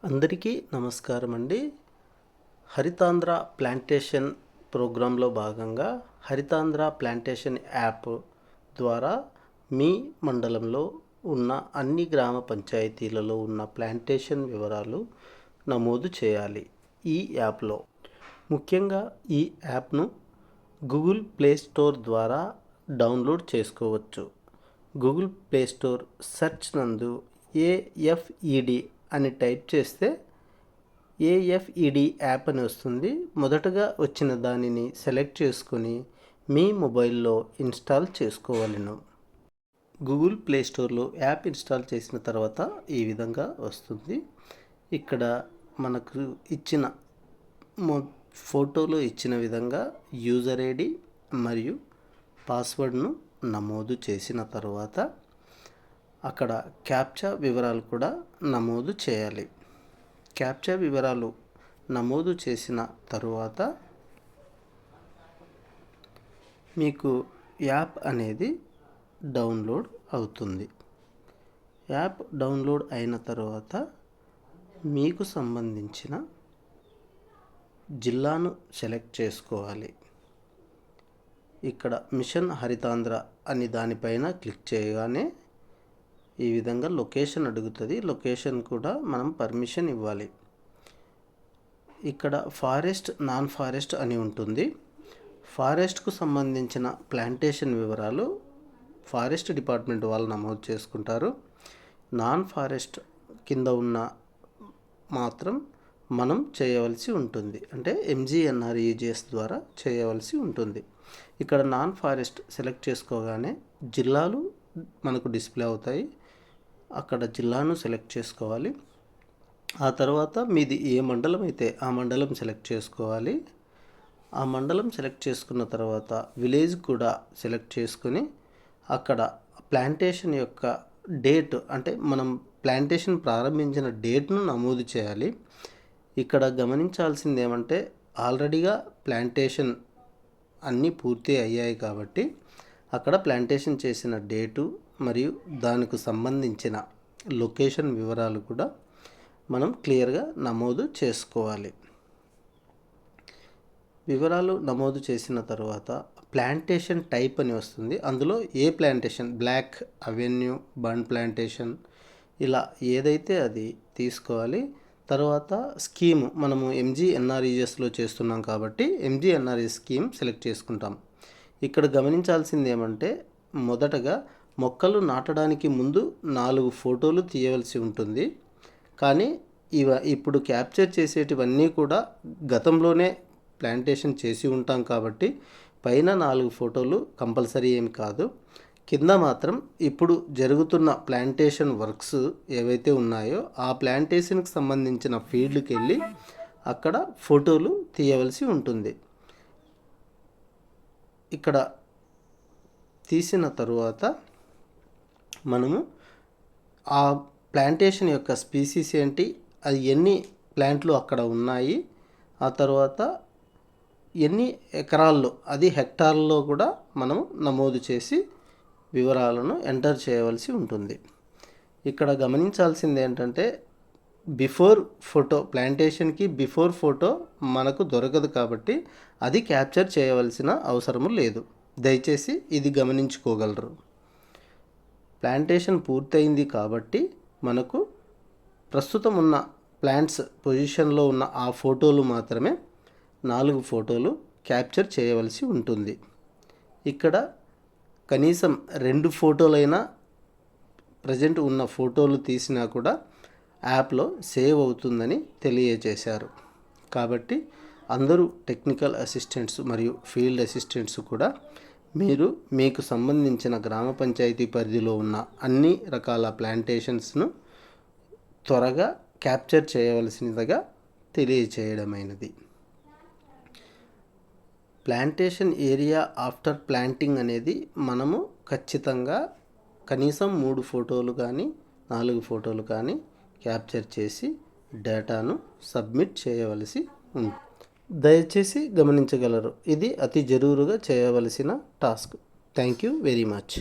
అందరికీ నమస్కారం అండి. హరితాంధ్ర ప్లాంటేషన్ ప్రోగ్రాంలో భాగంగా హరితాంధ్ర ప్లాంటేషన్ యాప్ ద్వారా మీ మండలంలో ఉన్న అన్ని గ్రామ పంచాయతీలలో ఉన్న ప్లాంటేషన్ వివరాలు నమోదు చేయాలి. ఈ యాప్లో ముఖ్యంగా ఈ యాప్ను గూగుల్ ప్లే స్టోర్ ద్వారా డౌన్లోడ్ చేసుకోవచ్చు. గూగుల్ ప్లే స్టోర్ సెర్చ్ నందు AFED అని టైప్ చేస్తే AFED యాప్ అని వస్తుంది. మొదటగా వచ్చిన దానిని సెలెక్ట్ చేసుకొని మీ మొబైల్లో ఇన్స్టాల్ చేసుకోవాలను. గూగుల్ ప్లే స్టోర్లో యాప్ ఇన్స్టాల్ చేసిన తర్వాత ఈ విధంగా వస్తుంది. ఇక్కడ మనకు ఇచ్చిన ఫోటోలో ఇచ్చిన విధంగా యూజర్ ఐడి మరియు పాస్వర్డ్ను నమోదు చేసిన తర్వాత అక్కడ క్యాప్చా వివరాలు కూడా నమోదు చేయాలి. క్యాప్చా వివరాలు నమోదు చేసిన తరువాత మీకు యాప్ అనేది డౌన్లోడ్ అవుతుంది. యాప్ డౌన్లోడ్ అయిన తర్వాత మీకు సంబంధించిన జిల్లాను సెలెక్ట్ చేసుకోవాలి. ఇక్కడ మిషన్ హరితాంధ్ర అని దానిపైన క్లిక్ చేయగానే ఈ విధంగా లొకేషన్ అడుగుతుంది. లొకేషన్ కూడా మనం పర్మిషన్ ఇవ్వాలి. ఇక్కడ ఫారెస్ట్, నాన్ ఫారెస్ట్ అని ఉంటుంది. ఫారెస్ట్కు సంబంధించిన ప్లాంటేషన్ వివరాలు ఫారెస్ట్ డిపార్ట్మెంట్ వాళ్ళు నమోదు చేసుకుంటారు. నాన్ ఫారెస్ట్ కింద ఉన్న మాత్రం మనం చేయవలసి ఉంటుంది, అంటే MGNREGS ద్వారా చేయవలసి ఉంటుంది. ఇక్కడ నాన్ ఫారెస్ట్ సెలెక్ట్ చేసుకోగానే జిల్లాలు మనకు డిస్ప్లే అవుతాయి. అక్కడ జిల్లాను సెలెక్ట్ చేసుకోవాలి. ఆ తర్వాత మీది ఏ మండలం అయితే ఆ మండలం సెలెక్ట్ చేసుకోవాలి. ఆ మండలం సెలెక్ట్ చేసుకున్న తర్వాత విలేజ్ కూడా సెలెక్ట్ చేసుకుని అక్కడ ప్లాంటేషన్ యొక్క డేట్, అంటే మనం ప్లాంటేషన్ ప్రారంభించిన డేట్ను నమోదు చేయాలి. ఇక్కడ గమనించాల్సింది ఏమంటే ఆల్రెడీగా ప్లాంటేషన్ అన్నీ పూర్తి అయ్యాయి కాబట్టి అక్కడ ప్లాంటేషన్ చేసిన డేటు మరియు దానికి సంబంధించిన లొకేషన్ వివరాలు కూడా మనం క్లియర్గా నమోదు చేసుకోవాలి. వివరాలు నమోదు చేసిన తర్వాత ప్లాంటేషన్ టైప్ అని వస్తుంది. అందులో ఏ plantation, block, avenue, bund plantation, ఇలా ఏదైతే అది తీసుకోవాలి. తర్వాత స్కీమ్ మనము MGNREGSలో చేస్తున్నాం కాబట్టి MGNREGS స్కీమ్ సెలెక్ట్ చేసుకుంటాం. ఇక్కడ గమనించాల్సింది ఏమంటే మొదటగా మొక్కలు నాటడానికి ముందు 4 ఫోటోలు తీయవలసి ఉంటుంది. కానీ ఇప్పుడు క్యాప్చర్ చేసేటివన్నీ కూడా గతంలోనే ప్లాంటేషన్ చేసి ఉంటాం కాబట్టి పైన 4 ఫోటోలు కంపల్సరీ ఏమి కాదు. కింద మాత్రం ఇప్పుడు జరుగుతున్న ప్లాంటేషన్ వర్క్స్ ఏవైతే ఉన్నాయో ఆ ప్లాంటేషన్కి సంబంధించిన ఫీల్డ్కి వెళ్ళి అక్కడ ఫోటోలు తీయవలసి ఉంటుంది. ఇక్కడ తీసిన తరువాత మనము ఆ ప్లాంటేషన్ యొక్క స్పీసీస్ ఏంటి, అది ఎన్ని ప్లాంట్లు అక్కడ ఉన్నాయి, ఆ తర్వాత ఎన్ని ఎకరాల్లో, అది హెక్టార్లలో కూడా మనం నమోదు చేసి వివరాలను ఎంటర్ చేయవలసి ఉంటుంది. ఇక్కడ గమనించాల్సింది ఏంటంటే బిఫోర్ ఫోటో, ప్లాంటేషన్కి బిఫోర్ ఫోటో మనకు దొరకదు కాబట్టి అది క్యాప్చర్ చేయవలసిన అవసరము లేదు. దయచేసి ఇది గమనించుకోగలరు. ప్లాంటేషన్ పూర్తయింది కాబట్టి మనకు ప్రస్తుతం ఉన్న ప్లాంట్స్ పొజిషన్లో ఉన్న ఆ ఫోటోలు మాత్రమే 4 ఫోటోలు క్యాప్చర్ చేయవలసి ఉంటుంది. ఇక్కడ కనీసం 2 ఫోటోలైనా ప్రజెంట్ ఉన్న ఫోటోలు తీసినా కూడా యాప్లో సేవ్ అవుతుందని తెలియజేశారు. కాబట్టి అందరూ టెక్నికల్ అసిస్టెంట్స్ మరియు ఫీల్డ్ అసిస్టెంట్స్ కూడా మీకు సంబంధించిన గ్రామ పంచాయతీ పరిధిలో ఉన్న అన్ని రకాల ప్లాంటేషన్స్ను త్వరగా క్యాప్చర్ చేయవలసినదిగా తెలియచేయడమైనది. ప్లాంటేషన్ ఏరియా ఆఫ్టర్ ప్లాంటింగ్ అనేది మనము ఖచ్చితంగా కనీసం 3 ఫోటోలు కానీ 4 ఫోటోలు కానీ క్యాప్చర్ చేసి డేటాను సబ్మిట్ చేయవలసి ఉంటుంది. దయచేసి గమనించగలరు. ఇది అతి జరూరుగా చేయవలసిన task. Thank you very much.